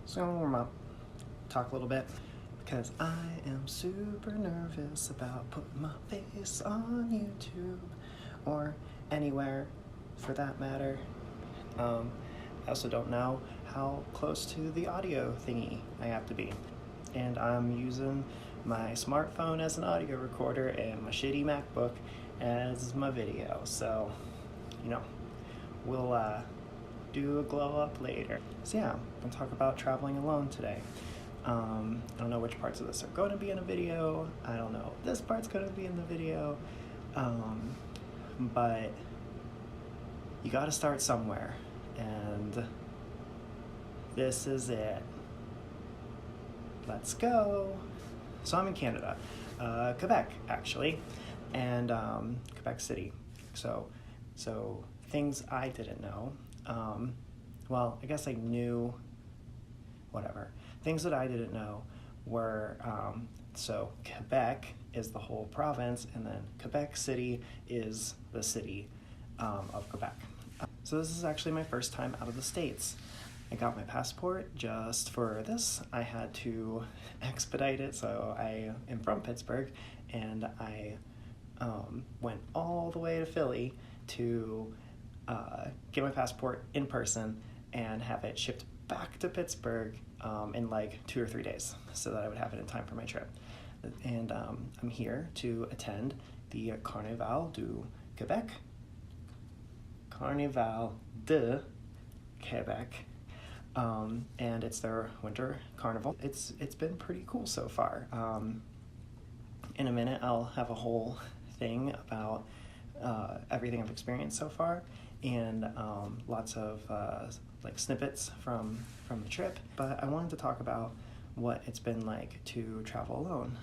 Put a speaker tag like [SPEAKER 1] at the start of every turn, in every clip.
[SPEAKER 1] So I'm gonna warm up, talk a little bit, because I am super nervous about putting my face on YouTube or anywhere for that matter. I also don't know how close to the audio thingy I have to be. And I'm using my smartphone as an audio recorder and my shitty MacBook as my video. So, we'll do a glow up later. So yeah, I'm gonna talk about traveling alone today. I don't know which parts of this are going to be in a video. I don't know if this part's going to be in the video. But you got to start somewhere, and this is it. Let's go. So I'm in Canada, Quebec actually, and Quebec City. So things I didn't know. Well, I guess I knew. Whatever. Things that I didn't know were, so Quebec is the whole province, and then Quebec City is the city of Quebec. So this is actually my first time out of the States. I got my passport just for this. I had to expedite it, so I am from Pittsburgh, and I went all the way to Philly to get my passport in person and have it shipped back to Pittsburgh in like 2 or 3 days so that I would have it in time for my trip. And I'm here to attend the Carnaval du Québec. Carnaval de Québec. And it's their winter carnival. It's been pretty cool so far. In a minute, I'll have a whole thing about everything I've experienced so far, and lots of like snippets from the trip. But I wanted to talk about what it's been like to travel alone.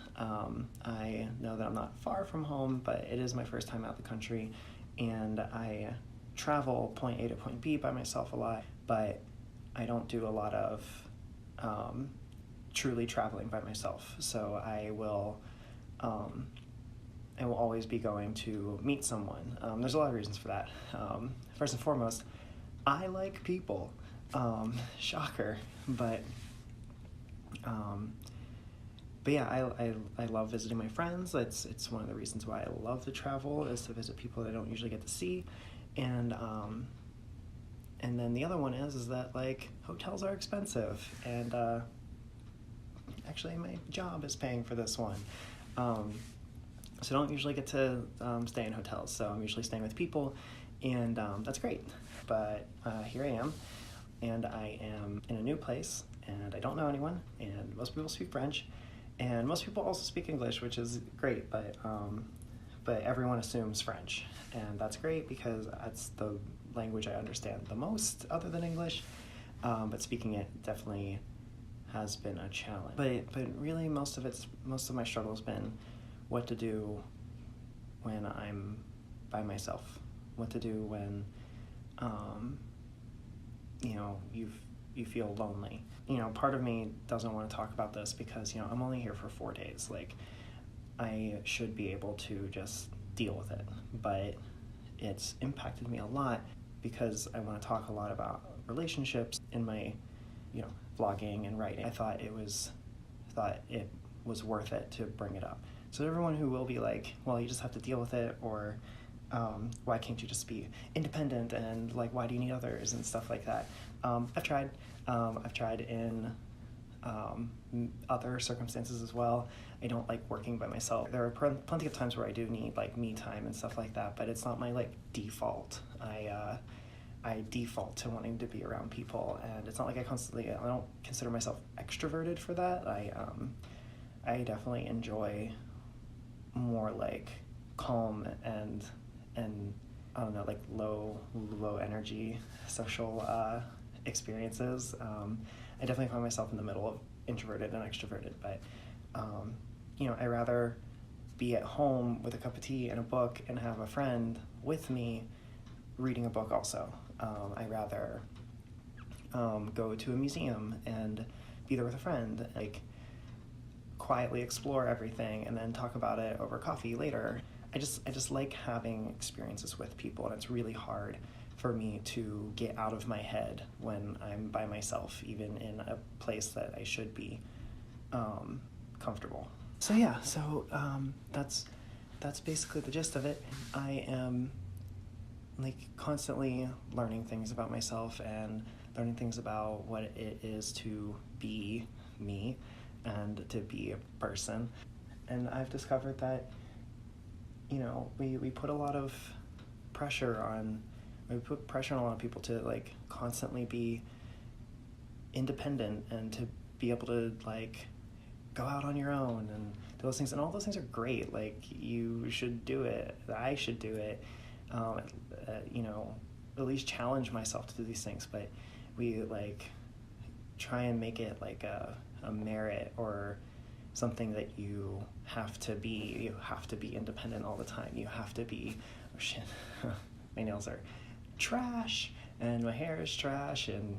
[SPEAKER 1] I know that I'm not far from home, but it is my first time out of the country, and I travel point A to point B by myself a lot, but I don't do a lot of truly traveling by myself. So I will always be going to meet someone. There's a lot of reasons for that. First and foremost, I like people. Shocker, but yeah, I love visiting my friends. It's one of the reasons why I love to travel, is to visit people that I don't usually get to see, and then the other one is that like hotels are expensive, and actually my job is paying for this one. So I don't usually get to stay in hotels, so I'm usually staying with people, and that's great. But here I am, and I am in a new place, and I don't know anyone, and most people speak French, and most people also speak English, which is great, but everyone assumes French, and that's great because that's the language I understand the most other than English, but speaking it definitely has been a challenge. But really most of my struggle has been what to do when I'm by myself, what to do when you feel lonely. Part of me doesn't want to talk about this because I'm only here for 4 days. Like, I should be able to just deal with it, but it's impacted me a lot because I want to talk a lot about relationships in my vlogging and writing. I thought it was worth it to bring it up. So everyone who will be like, well, you just have to deal with it, or why can't you just be independent, and like, why do you need others and stuff like that. I've tried in other circumstances as well. I don't like working by myself. There are plenty of times where I do need like me time and stuff like that, but it's not my like default. I default to wanting to be around people, and it's not like I don't consider myself extroverted for that. I definitely enjoy more like calm and I don't know, like low energy social experiences. I definitely find myself in the middle of introverted and extroverted, but I rather be at home with a cup of tea and a book and have a friend with me reading a book also. I rather go to a museum and be there with a friend, like quietly explore everything and then talk about it over coffee later. I just like having experiences with people, and it's really hard for me to get out of my head when I'm by myself, even in a place that I should be comfortable. So yeah, that's basically the gist of it. I am like constantly learning things about myself and learning things about what it is to be me and to be a person. And I've discovered that, you know, we put a lot of pressure on, we put pressure on a lot of people to like constantly be independent and to be able to like go out on your own and do those things. And all those things are great. Like, you should do it. I should do it. You know, at least challenge myself to do these things. But we like try and make it like a merit or something that you have to be. You have to be independent all the time. You have to be, oh shit, my nails are trash and my hair is trash, and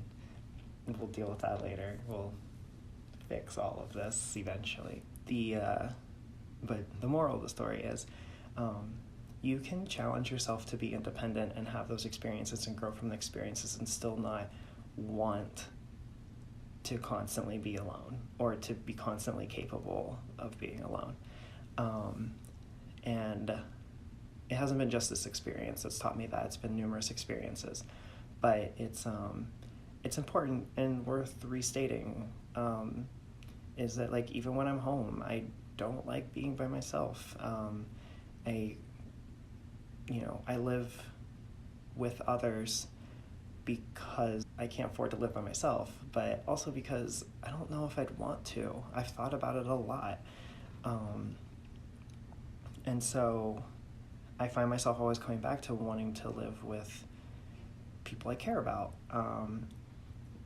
[SPEAKER 1] we'll deal with that later. We'll fix all of this eventually. But the moral of the story is, you can challenge yourself to be independent and have those experiences and grow from the experiences and still not want to constantly be alone or to be constantly capable of being alone. And it hasn't been just this experience that's taught me that. It's been numerous experiences, but it's important and worth restating, is that like even when I'm home, I don't like being by myself. I live with others because I can't afford to live by myself, but also because I don't know if I'd want to. I've thought about it a lot. And so I find myself always coming back to wanting to live with people I care about.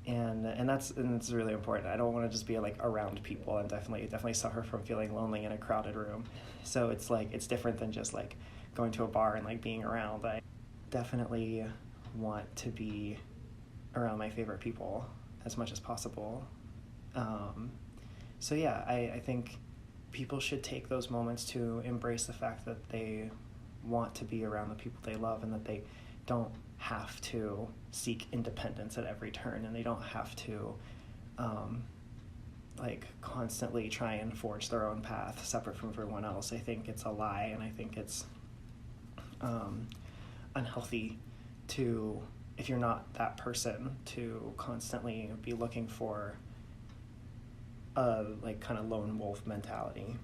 [SPEAKER 1] And it's really important. I don't want to just be like around people, and definitely suffer from feeling lonely in a crowded room. So it's like, it's different than just like going to a bar and like being around. I definitely want to be around my favorite people as much as possible. So yeah, I think people should take those moments to embrace the fact that they want to be around the people they love, and that they don't have to seek independence at every turn, and they don't have to like constantly try and forge their own path separate from everyone else. I think it's a lie, and I think it's unhealthy to, if you're not that person, to constantly be looking for a like kind of lone wolf mentality.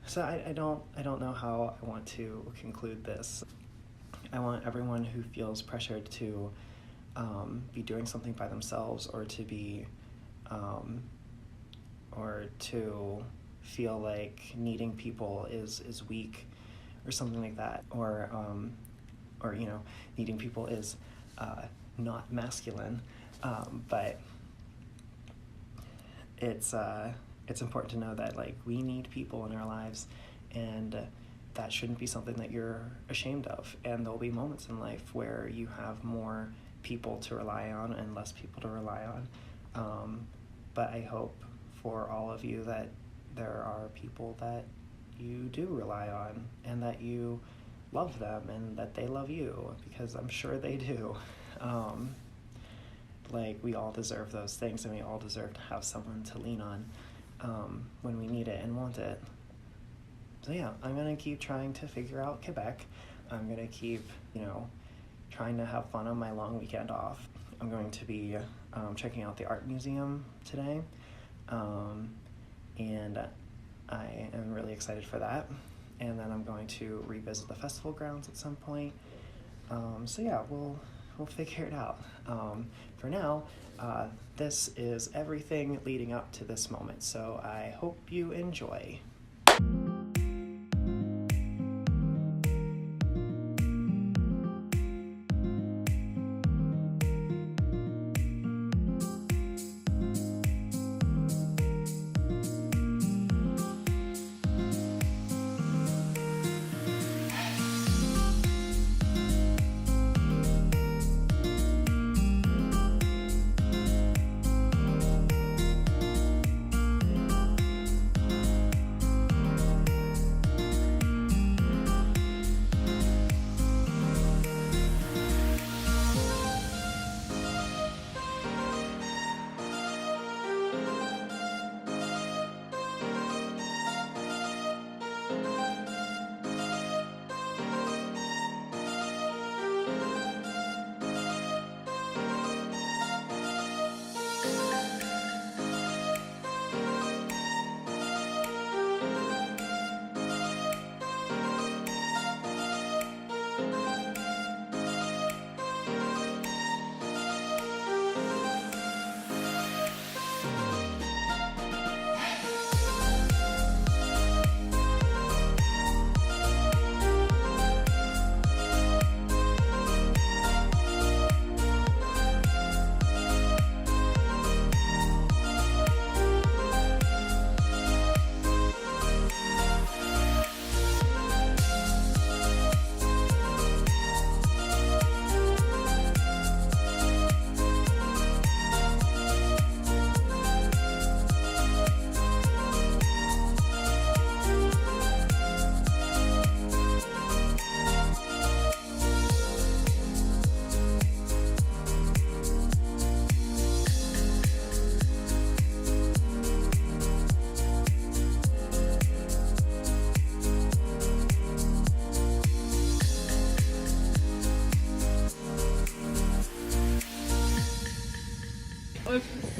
[SPEAKER 1] So I don't know how I want to conclude this. I want everyone who feels pressured to be doing something by themselves, or to be or to feel like needing people is weak or something like that, or you know, needing people is not masculine, but it's important to know that like we need people in our lives, and that shouldn't be something that you're ashamed of. And there'll be moments in life where you have more people to rely on and less people to rely on. But I hope for all of you that there are people that you do rely on, and that you love them, and that they love you, because I'm sure they do. Like, we all deserve those things, and we all deserve to have someone to lean on when we need it and want it. So yeah, I'm going to keep trying to figure out Quebec. I'm going to keep, trying to have fun on my long weekend off. I'm going to be checking out the art museum today, and I am really excited for that. And then I'm going to revisit the festival grounds at some point. So yeah, we'll figure it out. For now, this is everything leading up to this moment, so I hope you enjoy.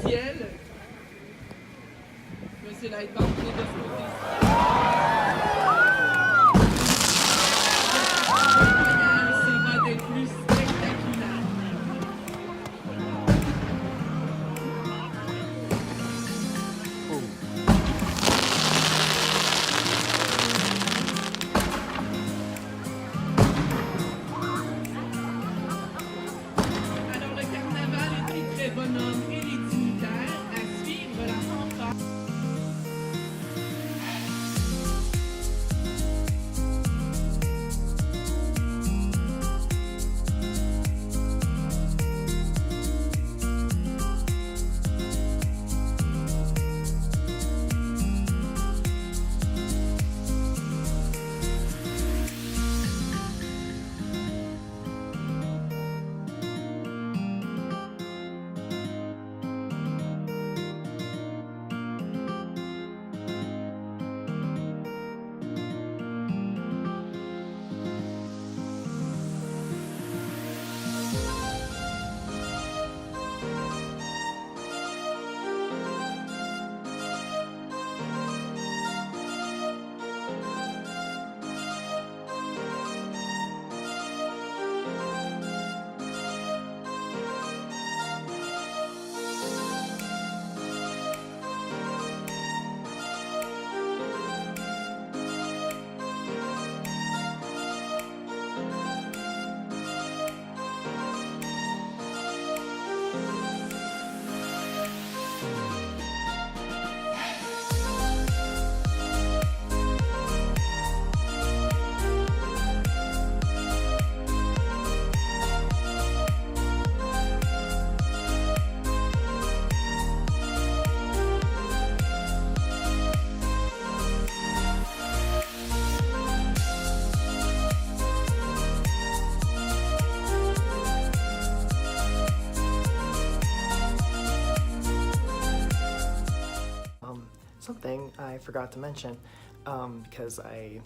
[SPEAKER 2] ciel. Monsieur Lightbound, de ce côté-ci. Le voyage sera des plus spectaculaires. Alors, le carnaval est les très bonhommes et les dignitaires à suivre la fanfare.
[SPEAKER 1] Something I forgot to mention, because I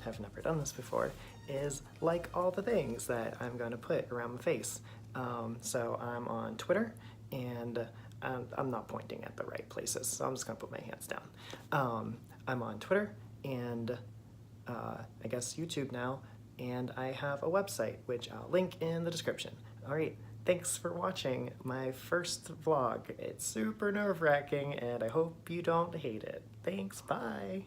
[SPEAKER 1] have never done this before, is like all the things that I'm going to put around my face. So I'm on Twitter, and I'm not pointing at the right places, so I'm just going to put my hands down. I'm on Twitter, and I guess YouTube now, and I have a website, which I'll link in the description. Alright, thanks for watching my first vlog. It's super nerve-wracking, and I hope you don't hate it. Thanks, bye!